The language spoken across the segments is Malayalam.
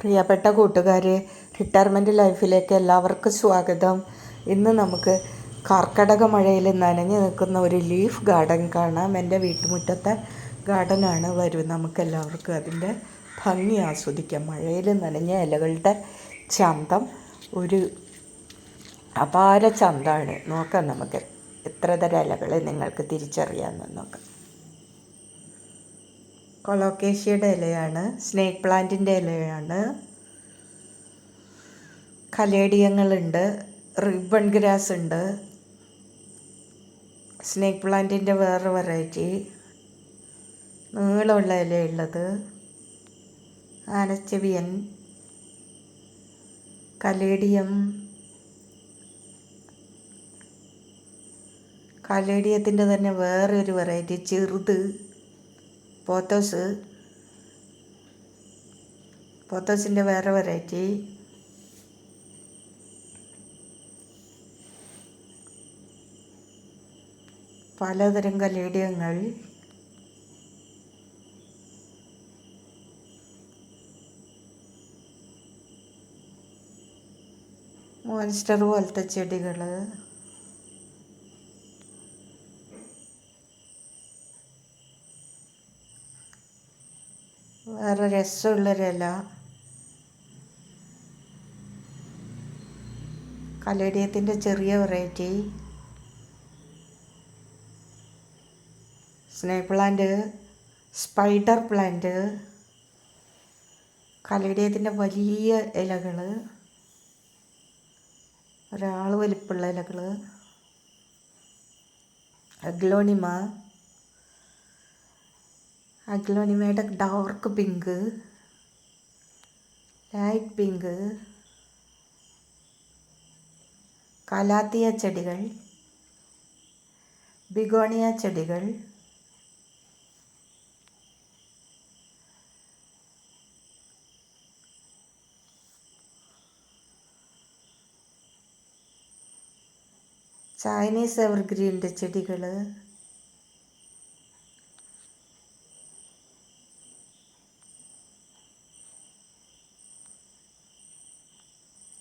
പ്രിയപ്പെട്ട കൂട്ടുകാരെ, റിട്ടയർമെൻറ്റ് ലൈഫിലേക്ക് എല്ലാവർക്കും സ്വാഗതം. ഇന്ന് നമുക്ക് കർക്കടക മഴയിൽ നനഞ്ഞു നിൽക്കുന്ന ഒരു ലീഫ് ഗാർഡൻ കാണാം. എൻ്റെ വീട്ടുമുറ്റത്തെ ഗാർഡനാണ്. വരും നമുക്കെല്ലാവർക്കും അതിൻ്റെ ഭംഗി ആസ്വദിക്കാം. മഴയിൽ നനഞ്ഞ ഇലകളുടെ ചന്തം ഒരു അപാര ചന്തമാണ്. നോക്കാം നമുക്ക് എത്ര തരം ഇലകൾ നിങ്ങൾക്ക് തിരിച്ചറിയാമെന്ന് നോക്കാം. കൊളോക്കേഷ്യയുടെ ഇലയാണ്, സ്നേക്ക് പ്ലാന്റിൻ്റെ ഇലയാണ്, കലേഡിയങ്ങളുണ്ട്, റിബൺ ഗ്രാസ് ഉണ്ട്, സ്നേക്ക് പ്ലാന്റിൻ്റെ വേറെ വെറൈറ്റി, നീളമുള്ള ഇലയുള്ളത്, ആനച്ചെവിയൻ, കലേഡിയം, കലേഡിയത്തിൻ്റെ തന്നെ വേറൊരു വെറൈറ്റി ചെറുത്, പോത്തോസിൻ്റെ വേറെ വെറൈറ്റി, പലതരം കലേഡിയങ്ങൾ, മോൺസ്റ്റർ പോലത്തെ ചെടികൾ, വേറെ രസമുള്ളൊരില, കലേഡിയത്തിൻ്റെ ചെറിയ variety, snake plant, spider plant, കലേഡിയത്തിൻ്റെ വലിയ ഇലകൾ, ഒരാൾ വലിപ്പമുള്ള ഇലകൾ, അഗ്ലോണിമയുടെ dark pink, light pink, calathea ചെടികൾ, ബിഗോണിയ ചെടികൾ, ചൈനീസ് എവർഗ്രീൻ്റെ ചെടികൾ,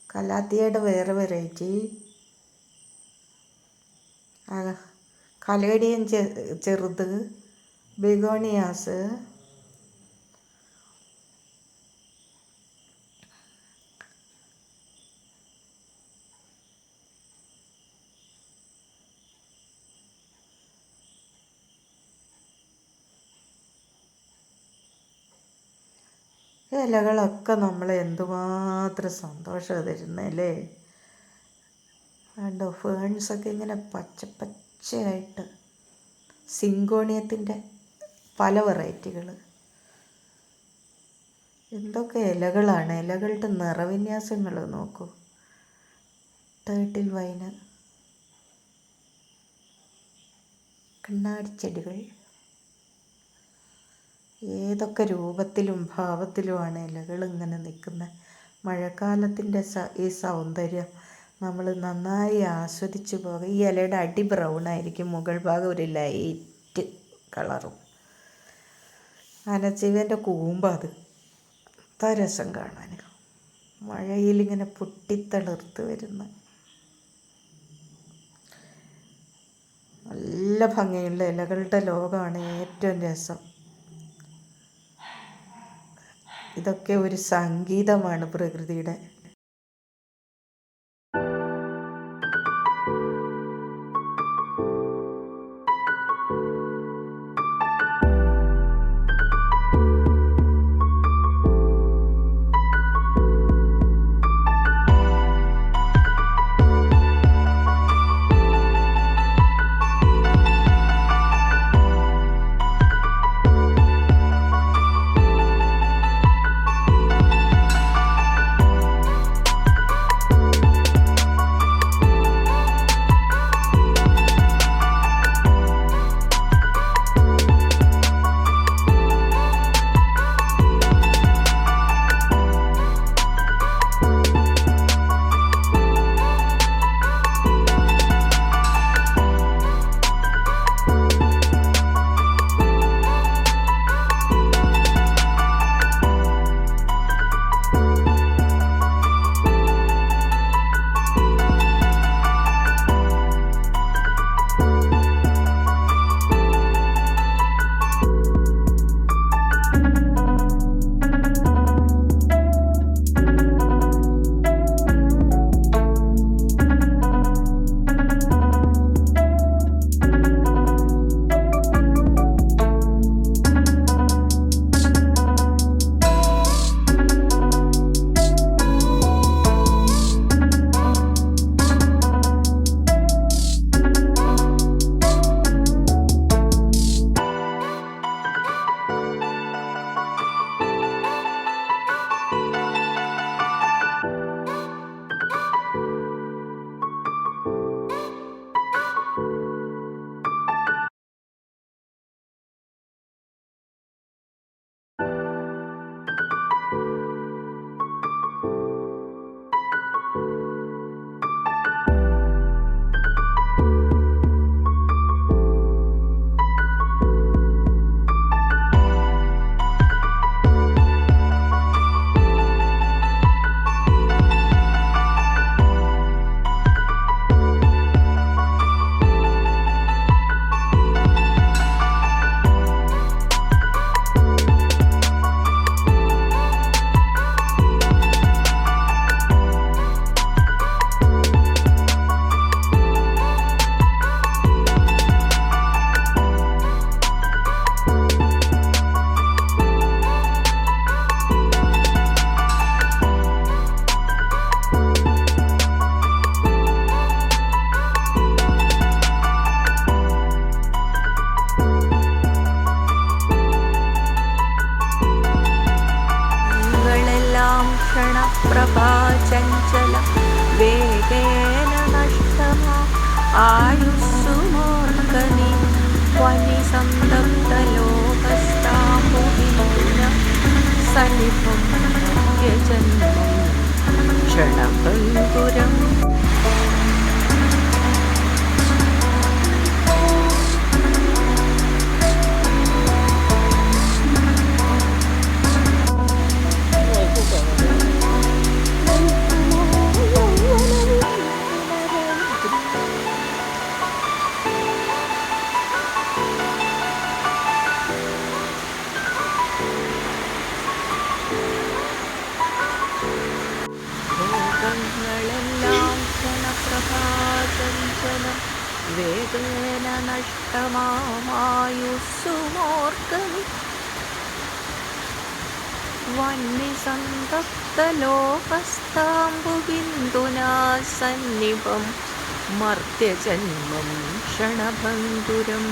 കലാത്തിയയുടെ വേറെ വെറൈറ്റി, കലേഡിയൻ ചെറുത്, ബിഗോണിയാസ്, ഇലകളൊക്കെ നമ്മളെ എന്തുമാത്രം സന്തോഷം തരുന്നല്ലേ. കണ്ടോ, ഫേൺസൊക്കെ ഇങ്ങനെ പച്ചയായിട്ട്, സിങ്കോണിയത്തിൻ്റെ പല വെറൈറ്റികൾ, എന്തൊക്കെ ഇലകളാണ്. ഇലകളുടെ നിറവിന്യാസങ്ങൾ നോക്കൂ. ടേർട്ടിൽ വൈന്, കണ്ണാടിച്ചെടികൾ, ഏതൊക്കെ രൂപത്തിലും ഭാവത്തിലുമാണ് ഇലകൾ ഇങ്ങനെ നിൽക്കുന്നത്. മഴക്കാലത്തിൻ്റെ ഈ സൗന്ദര്യം നമ്മൾ നന്നായി ആസ്വദിച്ചു പോകുക. ഈ ഇലയുടെ അടി ബ്രൗൺ ആയിരിക്കും, മുകൾ ഭാഗം ഒരു ലൈറ്റ് കളറും. ആനച്ചെവിയൻ്റെ കൂമ്പ് അത് എത്ര രസം കാണാൻ, മഴയിലിങ്ങനെ പൊട്ടിത്തളിർത്ത് വരുന്ന നല്ല ഭംഗിയുള്ള ഇലകളുടെ ലോകമാണ് ഏറ്റവും രസം. ഇതൊക്കെ ഒരു സംഗീതമാണ് പ്രകൃതിയുടെ. क्षणप्रभा चञ्चल वेगेन नष्टमा आयुस्सुमोर्कनि वनिसन्दप्तलोकस्ताम्बुविन्दुन सनिभं मध्यजन्मं क्षणभङ्गुरम् ഭോഗങ്ങളെല്ലാം ക്ഷണപ്രഭാചഞ്ചലം വേഗേന നഷ്ടമായുസ്സുമോർക്കനി വന്യസന്തപ്തലോകസ്താംബുബിന്ദുനാ സന്നിഭം മർത്യജന്മം ക്ഷണഭംഗുരം.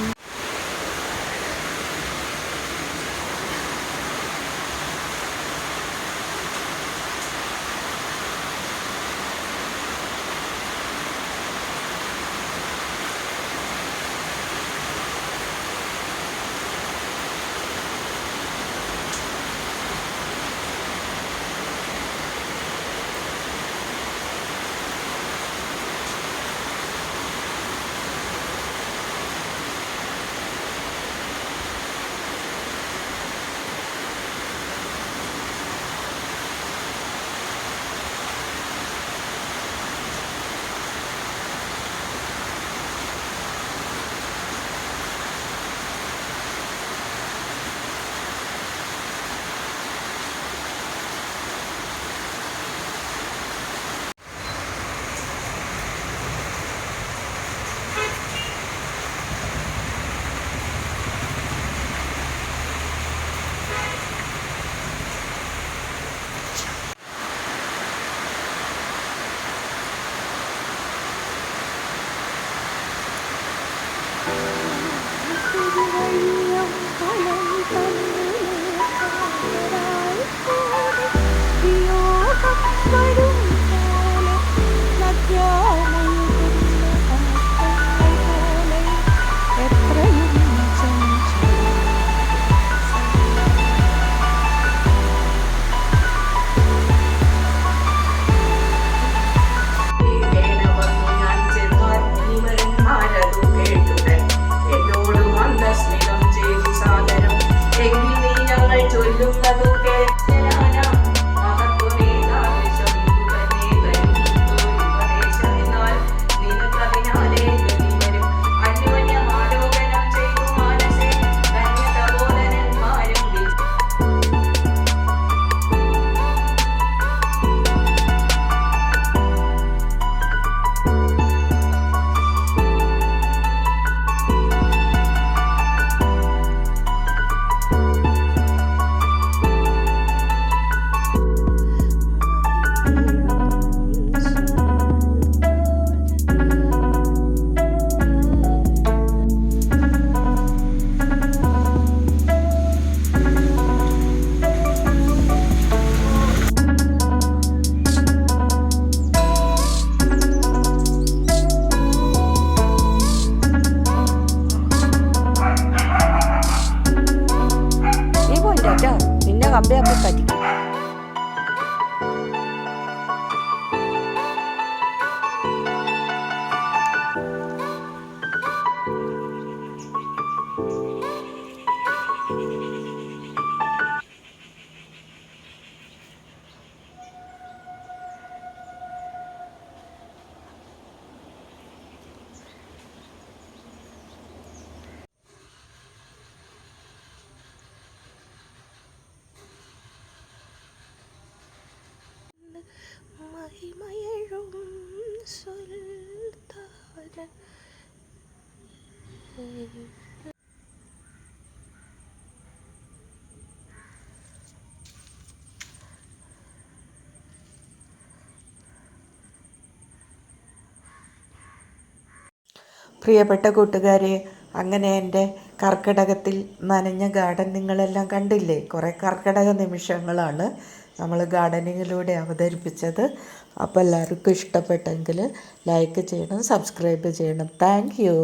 കമ്പയൊക്കെ കടിക്കും. മഹിമയഴും സുൽത്താന പ്രിയപ്പെട്ട കൂട്ടുകാരെ, അങ്ങനെ എൻ്റെ കർക്കിടകത്തിൽ നനഞ്ഞ ഗാർഡൻ നിങ്ങളെല്ലാം കണ്ടില്ലേ? കുറേ കർക്കിടക നിമിഷങ്ങളാണ് നമ്മൾ ഗാർഡനിങ്ങിലൂടെ അവതരിപ്പിച്ചത്. അപ്പോൾ എല്ലാവർക്കും ഇഷ്ടപ്പെട്ടെങ്കിൽ ലൈക്ക് ചെയ്യണം, സബ്സ്ക്രൈബ് ചെയ്യണം. Thank you.